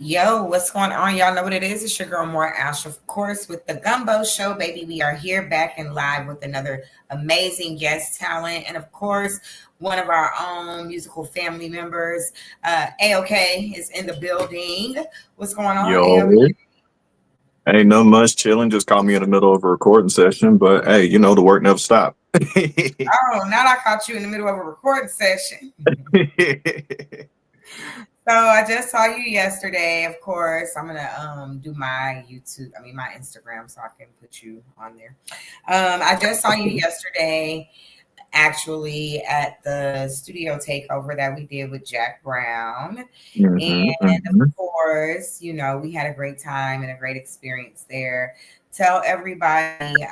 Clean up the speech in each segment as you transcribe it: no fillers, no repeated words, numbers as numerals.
Yo, what's going on? Y'all know what it is. It's your girl, More Ash, of course, with the Gumbo Show, baby. We are here back and live with another amazing guest talent. And of course, one of our own musical family members, AOK, is in the building. What's going on, AOK? Yo, ain't no much chilling. Just caught me in the middle of a recording session, but hey, the work never stopped. Oh, now I caught you in the middle of a recording session. So I just saw you yesterday. Of course, I'm gonna do my YouTube, my Instagram, so I can put you on there. I just saw you yesterday, actually, at the studio takeover that we did with Jack Brown, hmm and of hmm course, we had a great time and a great experience there. Tell everybody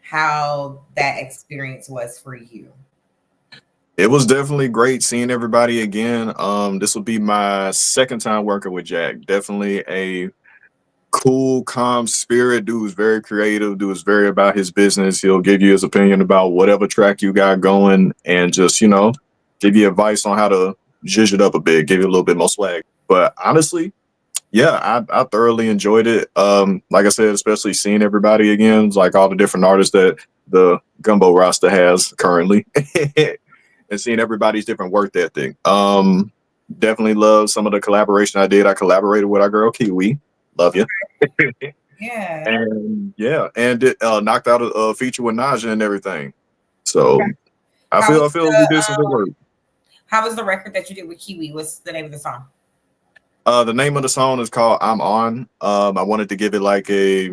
how that experience was for you. It was definitely great seeing everybody again. This will be my second time working with Jack. Definitely a cool, calm spirit. Dude was very creative. Dude was very about his business. He'll give you his opinion about whatever track you got going, and just give you advice on how to zhuzh it up a bit, give you a little bit more swag. But honestly, yeah, I thoroughly enjoyed it. Like I said, especially seeing everybody again, like all the different artists that the Gumbo roster has currently, and seeing everybody's different work ethic. Definitely love some of the collaboration I did. I collaborated with our girl Kiwi. Love you. Yeah. And yeah, and it knocked out a feature with Naja and everything. Okay. So I How feel was I feel we the did some good work. How was the record that you did with Kiwi? What's the name of the song? The name of the song is called "I'm On." I wanted to give it like a.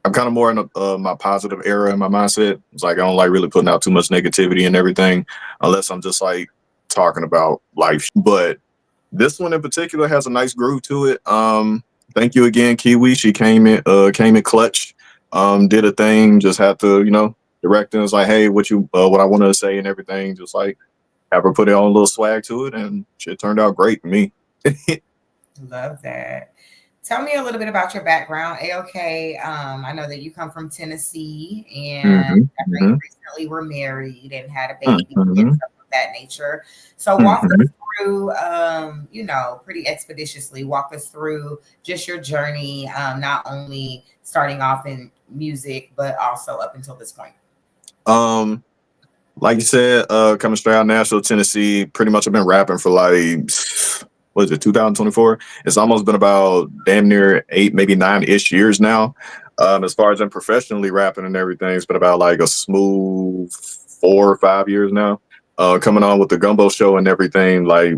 I'm kind of more in my positive era in my mindset. It's like I don't like really putting out too much negativity and everything, unless I'm just like talking about life. But this one in particular has a nice groove to it. Thank you again, Kiwi. She came in clutch. Did a thing. Just had to, direct and was like, hey, what I wanted to say and everything. Just like have her put it on a little swag to it, and shit turned out great for me. Love that. Tell me a little bit about your background, AOK. I know that you come from Tennessee, and hmm I know you hmm recently were married and had a baby and hmm stuff of that nature. So walk us hmm through, pretty expeditiously, walk us through just your journey, not only starting off in music, but also up until this point. Um, like you said, coming straight out of Nashville, Tennessee. Pretty much, I've been rapping for like what is it, 2024? It's almost been about damn near 8, maybe 9-ish years now. As far as I'm professionally rapping and everything, it's been about like a smooth 4 or 5 years now. Coming on with the Gumbo Show and everything, like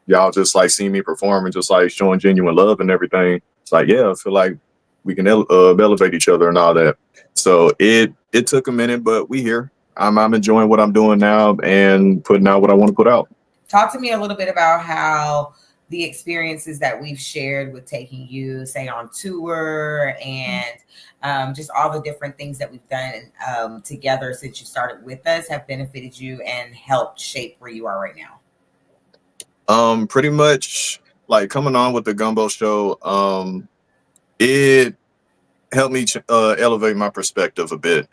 y'all just like seeing me perform and just like showing genuine love and everything. It's like, yeah, I feel like we can elevate each other and all that. So it took a minute, but we here. I'm enjoying what I'm doing now and putting out what I want to put out. Talk to me a little bit about how the experiences that we've shared with taking you, say, on tour and just all the different things that we've done together since you started with us have benefited you and helped shape where you are right now. Pretty much like coming on with the Gumbo Show. It helped me elevate my perspective a bit.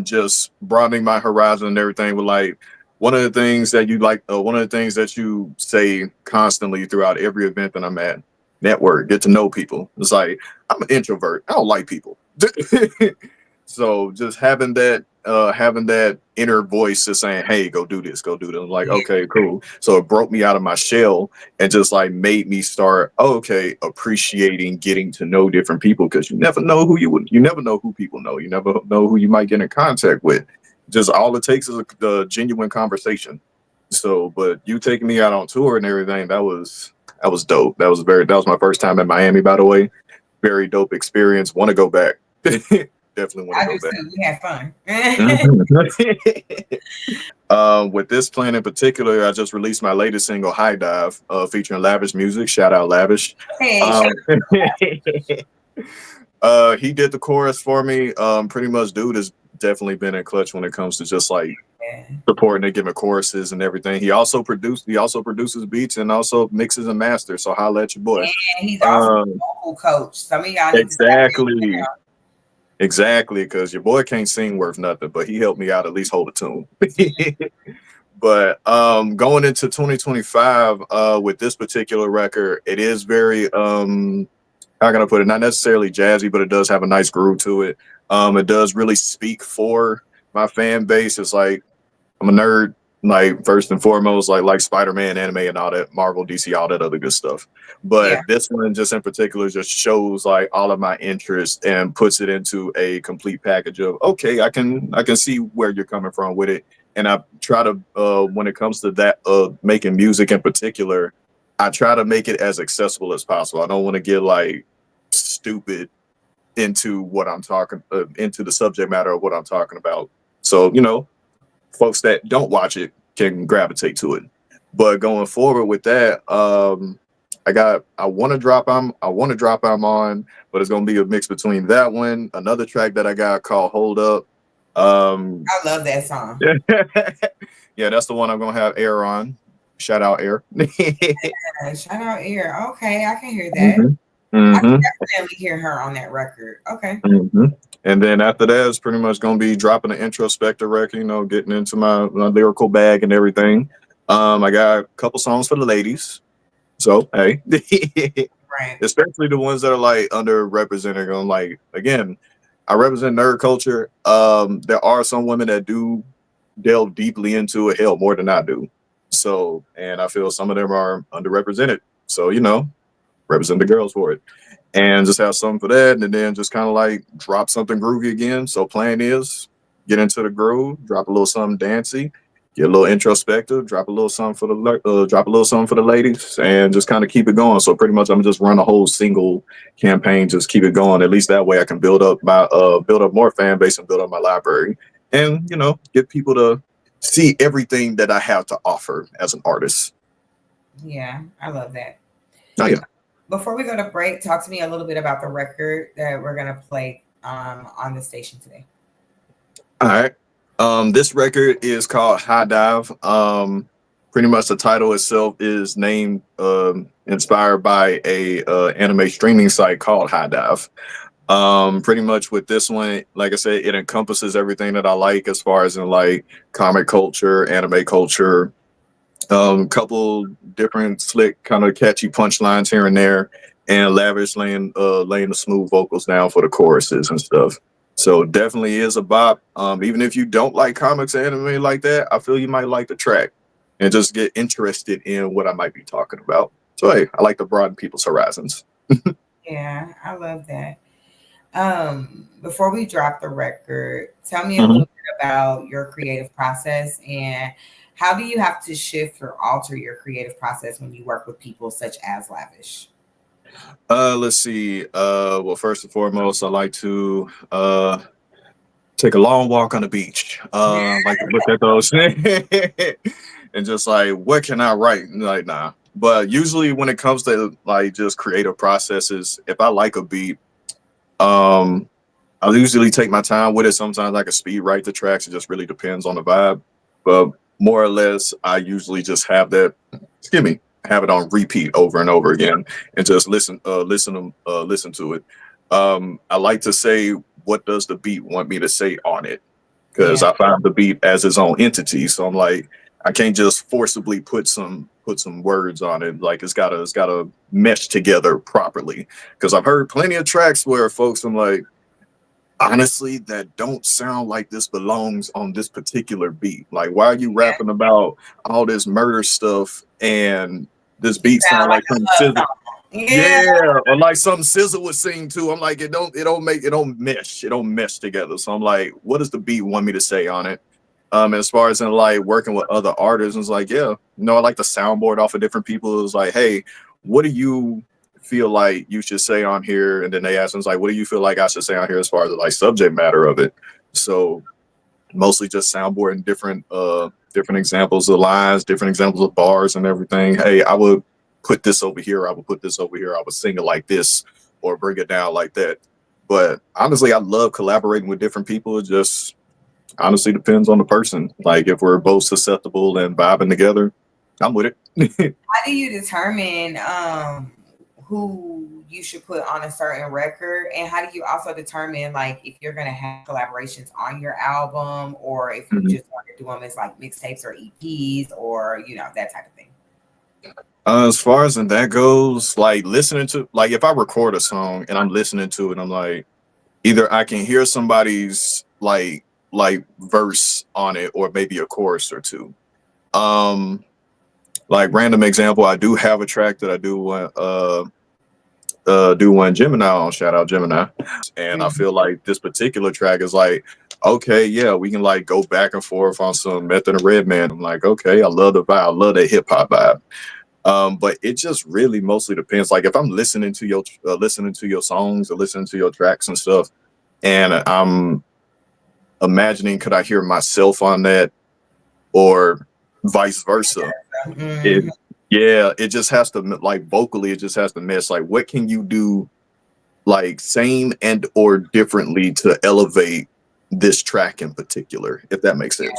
Just broadening my horizon and everything. With like one of the things that you say constantly throughout every event that I'm at. Network, get to know people. It's like I'm an introvert. I don't like people. So just having that inner voice just saying, hey, go do this, go do that. I'm like, okay, cool. So it broke me out of my shell and just like made me start, okay, appreciating getting to know different people, because you never know who people know. You never know who you might get in contact with. Just all it takes is a genuine conversation. So, but you taking me out on tour and everything, that was dope. That was my first time in Miami, by the way. Very dope experience. Want to go back. Definitely want to I do go back. too. We had fun. Mhm. With this plan in particular, I just released my latest single, High Dive, featuring Lavish Music. Shout out Lavish. Hey, Um, he did the chorus for me. Pretty much, dude has definitely been in clutch when it comes to just like yeah. supporting and giving choruses and everything. He also produces beats and also mixes and masters. So holla at your boy. And he's also Um, a vocal coach. Some of y'all need to tap in. exactly. Exactly, because your boy can't sing worth nothing, but he helped me out at least hold a tune. But going into 2025 with this particular record, it is very how can I put it? Not necessarily jazzy, but it does have a nice groove to it. It does really speak for my fan base. It's like I'm a nerd, like first and foremost, like Spider-Man anime and all that, Marvel, DC, all that other good stuff. Yeah. But this one just in particular just shows like all of my interest and puts it into a complete package of okay, I can see where you're coming from with it. And I try to when it comes to that making music in particular, I try to make it as accessible as possible. I don't want to get like stupid into what I'm talking into the subject matter of what I'm talking about. So, folks that don't watch it can gravitate to it. But going forward with that, I want to drop I'm on, but it's gonna be a mix between that one, another track that I got called Hold Up. I love that song. Yeah, that's the one I'm gonna have Air on. Shout out Air. Yeah, shout out Air. Okay, I can hear that. I can definitely hear her on that record. Okay. And then after that, it's pretty much going to be dropping an introspective record, getting into my lyrical bag and everything. I got a couple songs for the ladies. So, hey. Right. Especially the ones that are like underrepresented. I'm like, again, I represent nerd culture. There are some women that do delve deeply into it, hell, more than I do. So, and I feel some of them are underrepresented. So, represent the girls for it. And just have something for that, and then just kind of like drop something groovy again. So plan is get into the groove, drop a little something dancey, get a little introspective, drop a little something for the ladies, and just kind of keep it going. So pretty much, I'm just run a whole single campaign, just keep it going. At least that way, I can build up more fan base and build up my library, and get people to see everything that I have to offer as an artist. Yeah, I love that. Oh yeah. Before we go to break, talk to me a little bit about the record that we're gonna play on the station today. All right. This record is called High Dive. Pretty much the title itself is named inspired by a anime streaming site called High Dive. Pretty much with this one, like I said, it encompasses everything that I like as far as in like comic culture, anime culture, couple different slick kind of catchy punchlines here and there, and lavish laying the smooth vocals down for the choruses and stuff. So definitely is a bop. Even if you don't like comics and anime like that, I feel you might like the track and just get interested in what I might be talking about. So hey, I like to broaden people's horizons. Yeah, I love that. Before we drop the record, tell me a little bit about your creative process and how do you have to shift or alter your creative process when you work with people such as Lavish? Let's see. Well, first and foremost, I like to take a long walk on the beach. Like to look at those and just like, what can I write? Like, nah. But usually when it comes to like just creative processes, if I like a beat, I'll usually take my time with it. Sometimes I can speed write the tracks. It just really depends on the vibe. But more or less, I usually just have that, have it on repeat over and over again and just listen to it. I like to say, what does the beat want me to say on it? Because I find the beat as its own entity. So I'm like, I can't just forcibly put some words on it. Like it's gotta mesh together properly. Because I've heard plenty of tracks where folks, I'm like, honestly, that don't sound like this belongs on this particular beat. Like, why are you rapping about all this murder stuff and this beat sound like some SZA? Yeah, or like some SZA would sing too. I'm like, it don't mesh together. So I'm like, what does the beat want me to say on it? As far as in like working with other artists, it's like, I like the soundboard off of different people. It's like, hey, what do you feel like you should say on here? And then they ask us like, what do you feel like I should say on here as far as the like subject matter of it? So mostly just soundboarding different examples of lines, different examples of bars and everything. Hey, I would put this over here, I would put this over here, I would sing it like this or bring it down like that. But honestly, I love collaborating with different people. It just honestly depends on the person. Like if we're both susceptible and vibing together, I'm with it. How do you determine who you should put on a certain record? And how do you also determine like if you're gonna have collaborations on your album, or if you just want to do them as like mixtapes or EPs, or that type of thing? As far as that goes, like listening to, like if I record a song and I'm listening to it, I'm like, either I can hear somebody's like verse on it, or maybe a chorus or two. Like random example, I do have a track that I do one Gemini on, shout out Gemini, and I feel like this particular track is like, okay, yeah, we can like go back and forth on some Method and Redman. I'm like, okay, I love the vibe, I love that hip hop vibe. But it just really mostly depends. Like if I'm listening to your songs or listening to your tracks and stuff, and I'm imagining, could I hear myself on that, or vice versa? It just has to, like vocally, it just has to mesh. Like what can you do, like same and or differently, to elevate this track in particular, if that makes sense?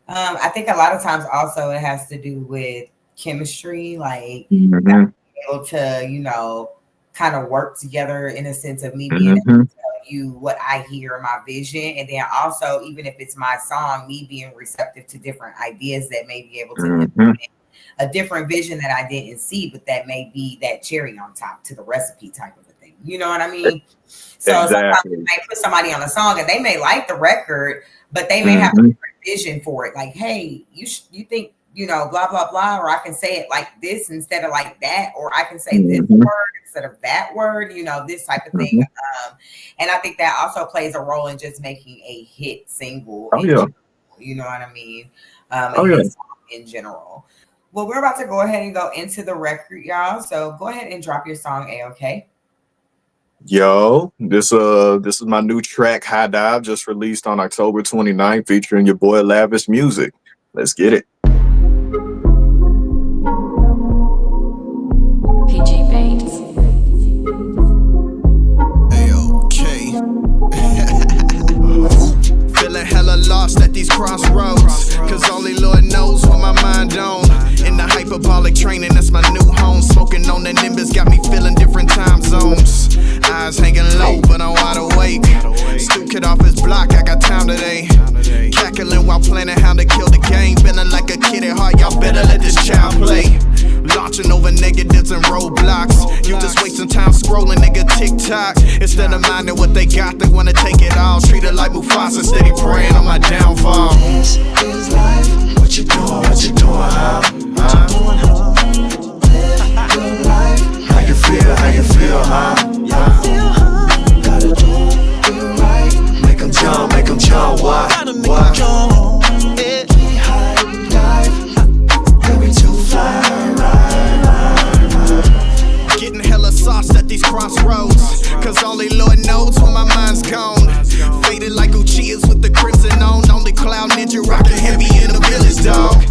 I think a lot of times also it has to do with chemistry, like being able to, kind of work together in a sense of me being able to tell you what I hear, my vision, and then also even if it's my song, me being receptive to different ideas that may be able to implement a different vision that I didn't see, but that may be that cherry on top to the recipe type of a thing. You know what I mean? So sometimes you may put somebody on a song and they may like the record, but they may have a different vision for it. Like, hey, you think, blah, blah, blah, or I can say it like this instead of like that, or I can say this word instead of that word, this type of thing. And I think that also plays a role in just making a hit single. You know what I mean? In general. Well, we're about to go ahead and go into the record, y'all. So go ahead and drop your song, A-OK. Yo, this is my new track, High Dive, just released on October 29th, featuring your boy Lavish Music. Let's get it. PG Bates. A-OK. Feeling hella lost at these crossroads, cause only Lord knows what my mind on. In the hyperbolic training, that's my new home. Smoking on the Nimbus got me feeling different time zones. Eyes hanging low, but I'm wide awake. Stu kid off his block, I got time today. Cackling while planning how to kill the game. Feeling like a kid at heart, y'all better let this child play. Launching over negatives and roadblocks. You just wasting time scrolling, nigga, TikTok. Instead of minding what they got, they wanna take it all. Treat it like Mufasa, steady praying on my downfall. This is life. What you doing? What you doing, huh? What you doing, huh? Live your life. How you feel? How you feel, huh? Gotta do it right. Make them jump, why? Gotta make them jump. We high dive. Then we too fly, ride. Getting hella sauce at these crossroads, cause only Lord knows when my mind's gone. Faded like Uchillas with the crimson on. Only cloud ninja rocking heavy in the village, dog.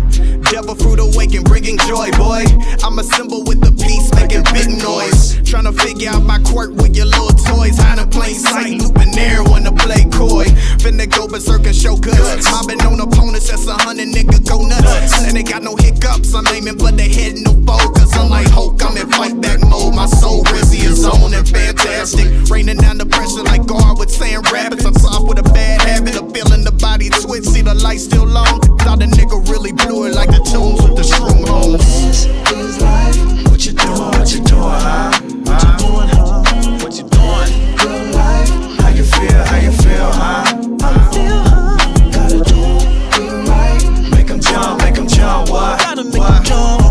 Devil fruit awaken, bringing joy, boy. I'm a symbol with the peace, making big noise. Tryna figure out my quirk with your little toys. Hide in plain sight, looping air when to play coy. Finna go berserk and show cuts. Mobbing on opponents, that's 100, nigga, go nuts. And they got no hiccups, I'm aiming but they head no focus. I'm like Hulk, I'm in fight back mode. My soul rizzy is on and fantastic. Raining down the pressure like guard with sand rapids. I'm soft with a bad habit of feeling the body twitch. See the light still on. Thought the nigga really blew it like the tunes with the shroom homes. This is life. What you doing? What you doing, huh? What you doing, huh? What you doing? Good life. How you feel? How you feel, huh? Gotta do it right. Make them jump, what? Gotta make them jump.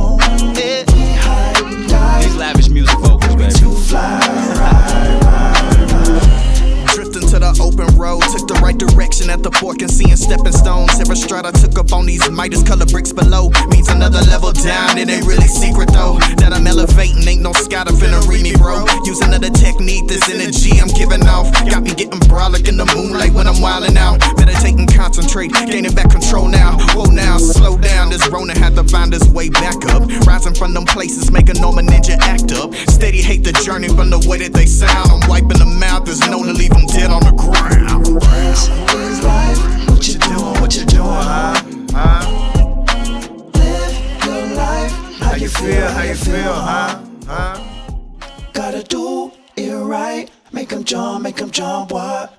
We high dive. These lavish music vocals, baby. Too fly, ride. Drifting to the open road, took the right direction at the fork and seeing stepping stones. Every stride I took up on these Midas color bricks below means another level down. It ain't really secret though that I'm elevating. Ain't no sky to finna read me, bro. Use another technique, this energy I'm giving off got me getting brolic in the moonlight when I'm wilding out. Meditating, concentrate, gaining back control now. Whoa now, slow down. This Rona had to find his way back up. Rising from them places, make a normal ninja act up. Steady hate the journey from the way that they sound. I'm wiping them out, there's no to leave them dead on the ground. This is life. What you doing? What you doing, huh? Live your life. How you feel? How you feel, huh? jump, what?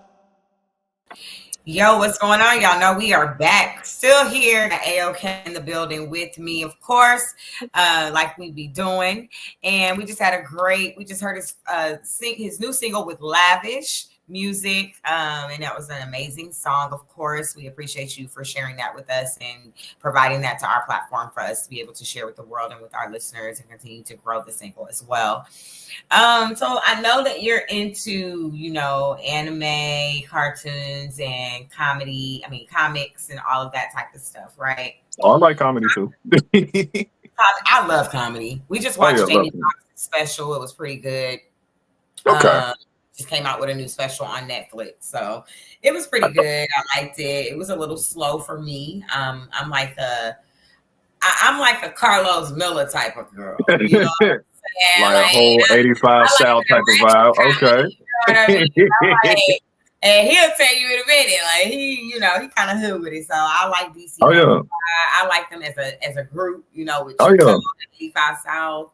Yo, what's going on? Y'all know we are back. Still here. AOK in the building with me, of course, like we be doing. And we just heard his new single with Lavish Music. And that was an amazing song, of course. We appreciate you for sharing that with us and providing that to our platform for us to be able to share with the world and with our listeners and continue to grow the single as well. So I know that you're into, anime, cartoons, and comics and all of that type of stuff, right? Oh, I like comedy too. I love comedy. We just watched Jamie Foxx's special. It was pretty good. Okay. Just came out with a new special on Netflix. So it was pretty good. I liked it. It was a little slow for me. I'm like a Carlos Miller type of girl. You know what I'm saying? Like a whole 85 South type of vibe. Okay. You know what I mean? And he'll tell you in a minute, like he kind of hood with it. So I like DC. Oh yeah. I like them as a group, with 85 South.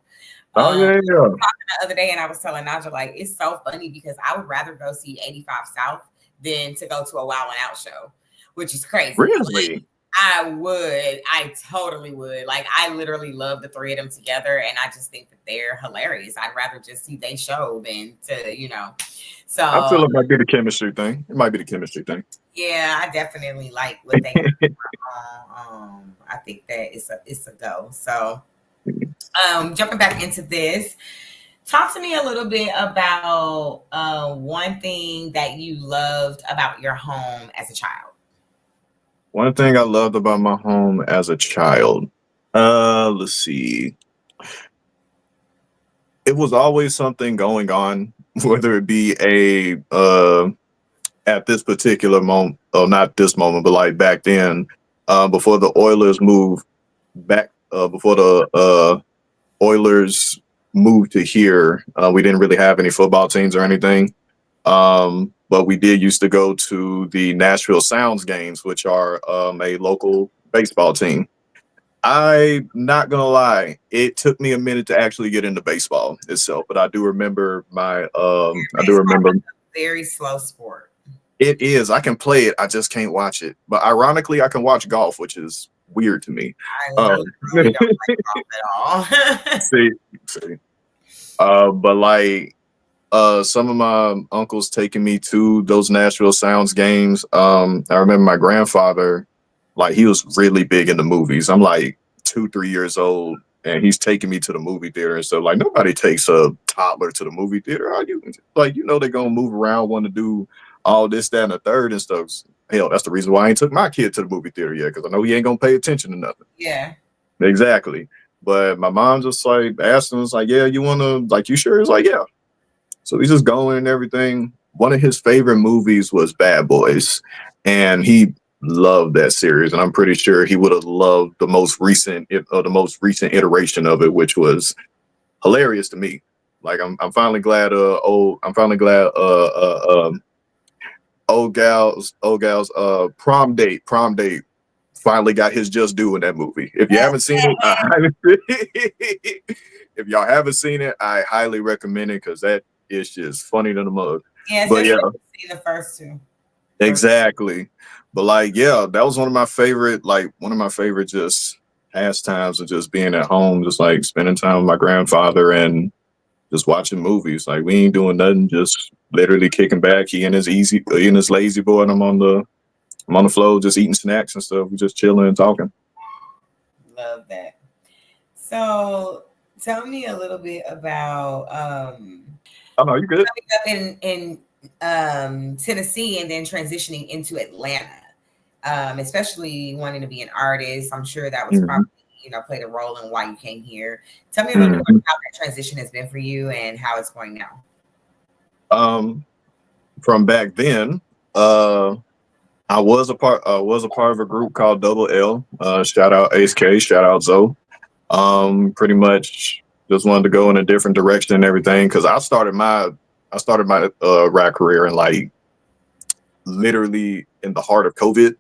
Yeah. Talking the other day, and I was telling Naja, like, it's so funny because I would rather go see 85 South than to go to a Wild 'N Out show, which is crazy. Really? I totally would. Like, I literally love the three of them together, and I just think that they're hilarious. I'd rather just see they show than to, So I feel it might be the chemistry thing. It might be the chemistry thing. Yeah, I definitely like what they do. I think that it's a go. So jumping back into this, talk to me a little bit about one thing that you loved about your home as a child. One thing I loved about my home as a child, let's see. It was always something going on, whether it be at this particular moment, or not this moment, but like back then, before the Oilers moved back, before the Oilers moved to here, we didn't really have any football teams or anything. But we did used to go to the Nashville Sounds games, which are a local baseball team. I'm not gonna lie, it took me a minute to actually get into baseball itself, but I do remember Very slow sport. It is. I can play it, I just can't watch it. But ironically, I can watch golf, which is weird to me. I really don't like golf at all. See. But like some of my uncles taking me to those Nashville Sounds games. I remember my grandfather, like, he was really big into movies. I'm like 2-3 years old, and he's taking me to the movie theater. And so, like, nobody takes a toddler to the movie theater. They're gonna move around, want to do all this, that, and the third and stuff. Hell, that's the reason why I ain't took my kid to the movie theater yet, because I know he ain't gonna pay attention to nothing. Yeah. Exactly. But my mom just like asked him, was like, yeah, you wanna, like, you sure? He's like, yeah. So he's just going and everything. One of his favorite movies was Bad Boys, and he loved that series. And I'm pretty sure he would have loved the most recent iteration of it, which was hilarious to me. Like, I'm finally glad old gal's prom date finally got his just due in that movie. If you haven't seen it, if y'all haven't seen it, I highly recommend it, because that is just funny to the mug. Yeah, but yeah, see the first two. Exactly. But like, yeah, that was one of my favorite just pastimes of just being at home, just like spending time with my grandfather and just watching movies. Like, we ain't doing nothing, just literally kicking back. He in his lazy boy, and I'm on the floor just eating snacks and stuff. We just chilling and talking. Love that. So tell me a little bit about oh no, you good. Coming up in Tennessee and then transitioning into Atlanta, especially wanting to be an artist. I'm sure that was probably played a role in why you came here. Tell me a little bit about how that transition has been for you and how it's going now. From back then, I was a part of a group called Double L. Shout out Ace K, shout out Zoe. Pretty much just wanted to go in a different direction and everything, because I started my rap career in, like, literally in the heart of COVID.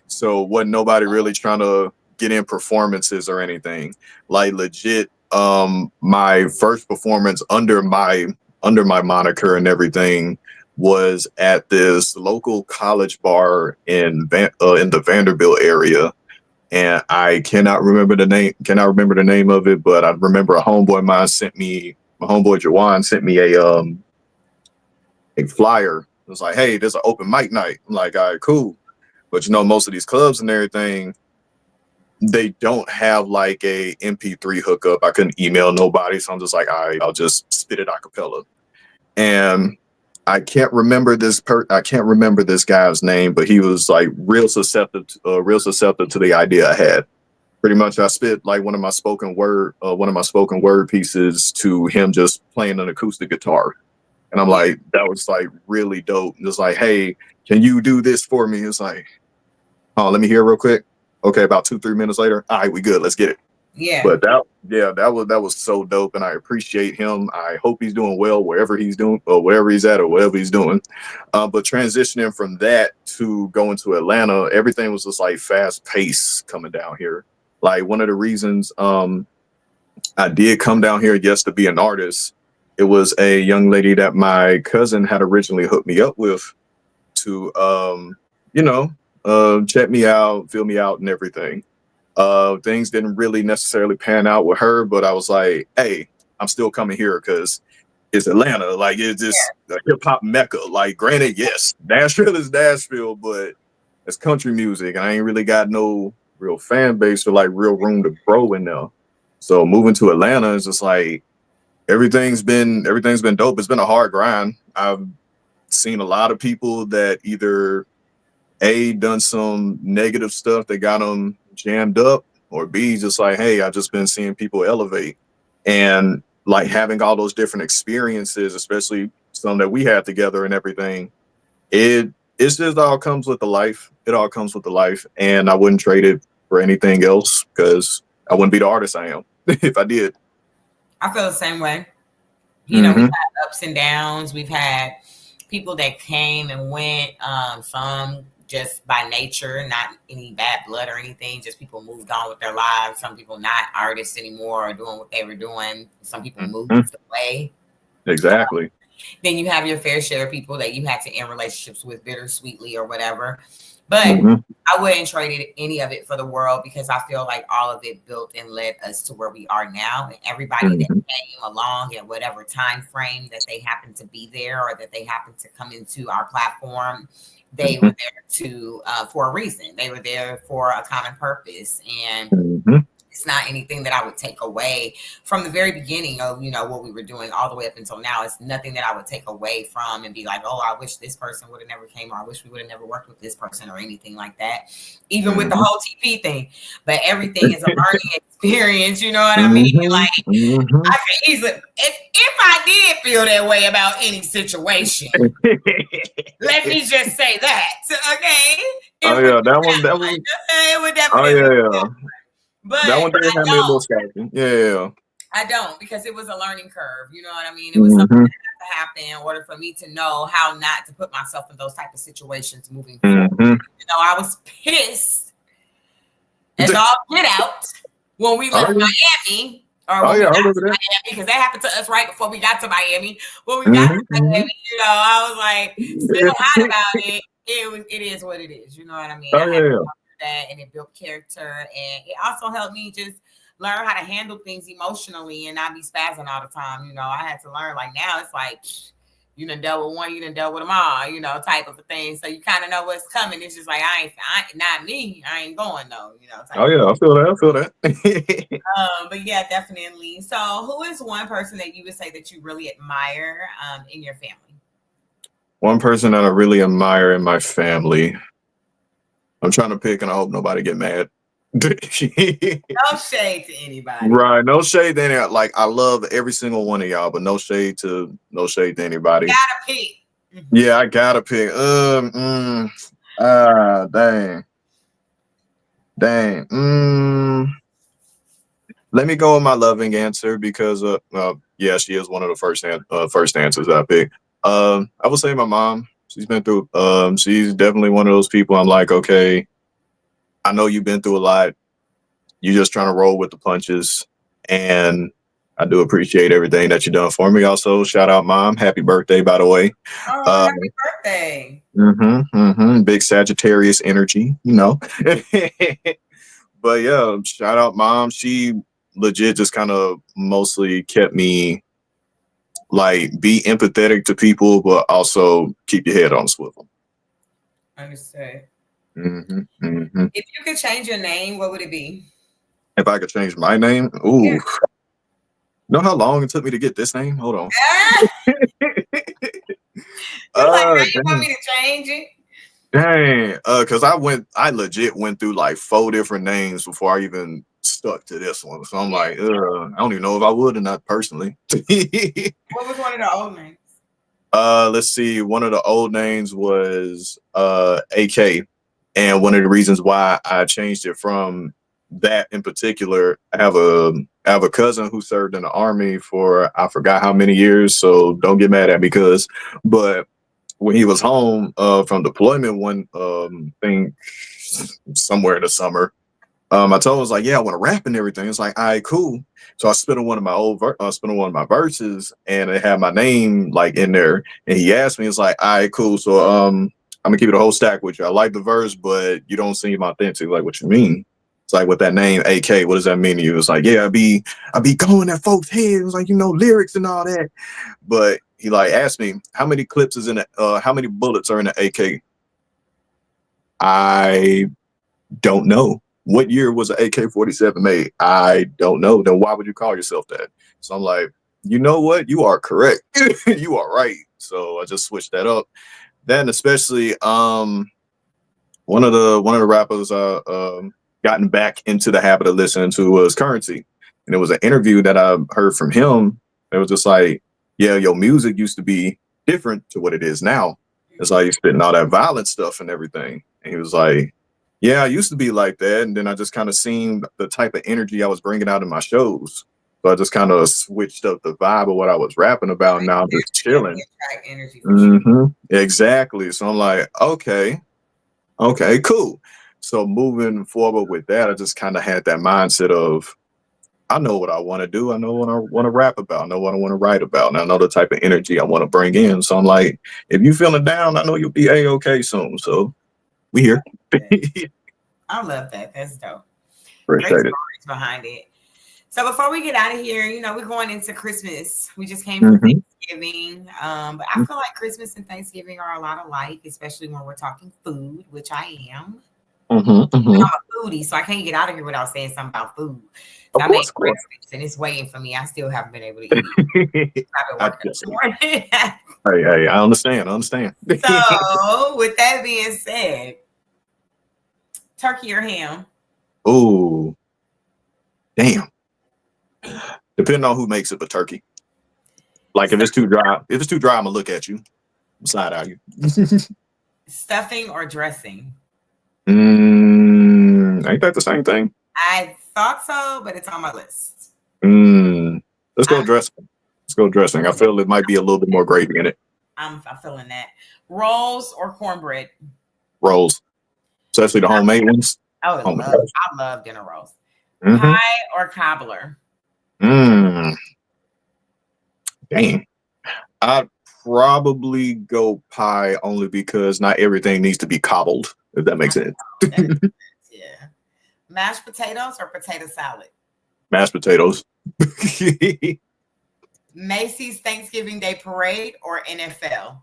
So wasn't nobody really trying to get in performances or anything. Like, legit, my first performance under my moniker and everything was at this local college bar in the Vanderbilt area, and I cannot remember the name of it, but I remember a homeboy of mine my homeboy Jawan sent me a flyer. It was like, hey, there's an open mic night. I'm like, all right, cool. But most of these clubs and everything, they don't have like a MP3 hookup. I couldn't email nobody, so I'm just like, all right, I'll just spit it a cappella. And I can't remember this guy's name, but he was like real susceptible to the idea I had. Pretty much, I spit like one of my spoken word pieces to him just playing an acoustic guitar. And I'm like, that was like really dope. It's like, hey, can you do this for me? It's like, oh, let me hear real quick. Okay, about 2-3 minutes later, all right, we good. Let's get it. Yeah. But that was so dope, and I appreciate him. I hope he's doing well wherever he's doing, or wherever he's at, or whatever he's doing. But transitioning from that to going to Atlanta, everything was just like fast paced coming down here. Like one of the reasons I did come down here, yes, to be an artist. It was a young lady that my cousin had originally hooked me up with to, check me out, fill me out and everything. Things didn't really necessarily pan out with her, but I was like, hey, I'm still coming here because it's Atlanta. Like, it's just a hip hop mecca. Like, granted, yes, Nashville is Nashville, but it's country music. And I ain't really got no real fan base or like real room to grow in there. So moving to Atlanta is just like, everything's been dope. It's been a hard grind. I've seen a lot of people that either A, done some negative stuff that got them jammed up, or B, just like, hey, I've just been seeing people elevate. And like having all those different experiences, especially some that we had together and everything, it's just all comes with the life. It all comes with the life. And I wouldn't trade it for anything else, because I wouldn't be the artist I am if I did. I feel the same way. We've had ups and downs. We've had people that came and went, some just by nature, not any bad blood or anything. Just people moved on with their lives. Some people not artists anymore or doing what they were doing. Some people moved away. Exactly. Then you have your fair share of people that you had to end relationships with bittersweetly or whatever. But I wouldn't trade any of it for the world, because I feel like all of it built and led us to where we are now. And everybody that came along at whatever time frame that they happened to be there, or that they happened to come into our platform, they were there to for a reason. They were there for a common purpose. And it's not anything that I would take away from the very beginning of, what we were doing all the way up until now. It's nothing that I would take away from and be like, oh, I wish this person would have never came, or I wish we would have never worked with this person, or anything like that, even with the whole TP thing. But everything is a learning experience, you know what I mean? Like, I can easily, if I did feel that way about any situation, let me just say that, okay? That one. It would definitely. But that one didn't have me a little scratchy. Yeah. I don't, because it was a learning curve. You know what I mean? It was something that had to happen in order for me to know how not to put myself in those type of situations moving forward. I was pissed as all get out when we left Miami. Because that happened to us right before we got to Miami. When we got to Miami, I was like, still hot about it. It is what it is. You know what I mean? That, and it built character, and it also helped me just learn how to handle things emotionally and not be spazzing all the time. I had to learn, like, now it's like, you done dealt with one, you done dealt with them all, type of a thing. So you kind of know what's coming. It's just like, I not me, I ain't going though, I feel that. But yeah, definitely. So who is one person that you would say that you really admire in your family? One person that I really admire in my family. I'm trying to pick, and I hope nobody get mad. No shade to anybody. Right, no shade to any. Like, I love every single one of y'all, but no shade to anybody. You gotta pick. Yeah, I gotta pick. Dang. Let me go with my loving answer, because she is one of the first answers I pick. I would say my mom. She's been through, she's definitely one of those people I'm like, okay, I know you've been through a lot. You're just trying to roll with the punches. And I do appreciate everything that you've done for me. Also, shout out mom. Happy birthday, by the way. Oh, happy birthday. Big Sagittarius energy, you know. But yeah, shout out mom. She legit just kind of mostly kept me like be empathetic to people, but also keep your head on a swivel. Understood. If you could change your name, what would it be? If I could change my name, ooh. Yeah. Know how long it took me to get this name? Hold on. You're like, you want me to change it? Dang, because I legit went through like 4 different names before I even stuck to this one. So I'm like, I don't even know if I would or not personally. What was one of the old names? Let's see. One of the old names was AK, and one of the reasons why I changed it from that in particular, I have a cousin who served in the army for I forgot how many years. So don't get mad at me, but when he was home from deployment one thing somewhere in the summer, I told him, I was like, yeah, I want to rap and everything. It's like, all right, cool. So I spit on one of my verses, and it had my name like in there. And he asked me, it's like, all right, cool. So I'm gonna keep it a whole stack with you. I like the verse, but you don't seem authentic. Like, what you mean? It's like, with that name AK, what does that mean to you? It's like, yeah, I be going at folks' heads. It was like, lyrics and all that. But he like asked me, how many clips is in it? How many bullets are in the AK? I don't know. What year was an AK-47 made? I don't know. Then why would you call yourself that? So I'm like, you know what? You are correct. You are right. So I just switched that up. Then especially one of the rappers gotten back into the habit of listening to was Currency. And it was an interview that I heard from him. It was just like, yeah, your music used to be different to what it is now. It's like you're spitting all that violent stuff and everything. And he was like, yeah, I used to be like that. And then I just kind of seen the type of energy I was bringing out in my shows. So I just kind of switched up the vibe of what I was rapping about. Right. Now I'm just chilling. Exactly. So I'm like, okay, cool. So moving forward with that, I just kind of had that mindset of, I know what I want to do. I know what I want to rap about. I know what I want to write about. And I know the type of energy I want to bring in. So I'm like, if you feeling down, I know you'll be A-okay soon. So we here. I love that. That's dope. Appreciate it. Behind it. So before we get out of here, we're going into Christmas. We just came from Thanksgiving. But I feel like Christmas and Thanksgiving are a lot alike, especially when we're talking food, which I am. I'm a foodie, so I can't get out of here without saying something about food. I make breakfast and it's waiting for me. I still haven't been able to eat it. I've been working this morning. Hey, I understand. So with that being said, turkey or ham? Oh, damn. Depending on who makes it, but turkey. Like if it's too dry, I'm gonna look at you. Side eye you. Stuffing or dressing? Ain't that the same thing? I thought so, but it's on my list. Let's go dressing. I feel it might be a little bit more gravy in it. I'm feeling that. Rolls or cornbread? Rolls. Especially the homemade ones. I love dinner rolls. Pie or cobbler? Dang. I'd probably go pie only because not everything needs to be cobbled, if that makes sense. Yeah. Mashed potatoes or potato salad? Mashed potatoes. Macy's Thanksgiving Day Parade or NFL?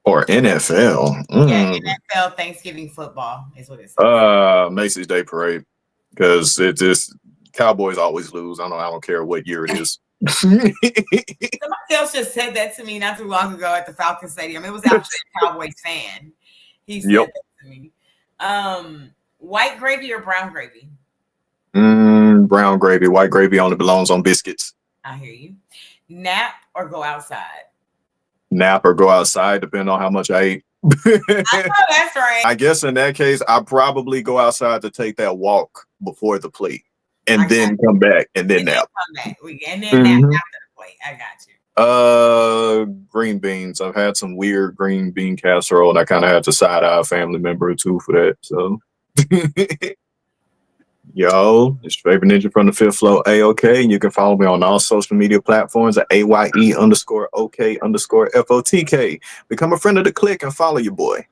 Or NFL. Yeah, NFL Thanksgiving football is what it says. Macy's Day Parade. Because it just Cowboys always lose. I don't care what year it is. Somebody else just said that to me not too long ago at the Falcon Stadium. It was actually a Cowboys fan. He said that to me. White gravy or brown gravy? Brown gravy. White gravy only belongs on biscuits. I hear you. Nap or go outside? Nap or go outside, depending on how much I ate. I know that's right. I guess in that case, I probably go outside to take that walk before the plate, and then come back and then nap. Nap after the plate. I got you. Green beans. I've had some weird green bean casserole, and I kind of had to side eye a family member or two for that. So Yo, it's your favorite ninja from the fifth floor, AOK, and you can follow me on all social media platforms at AYE_OK_FOTK. Become a friend of the clique and follow your boy.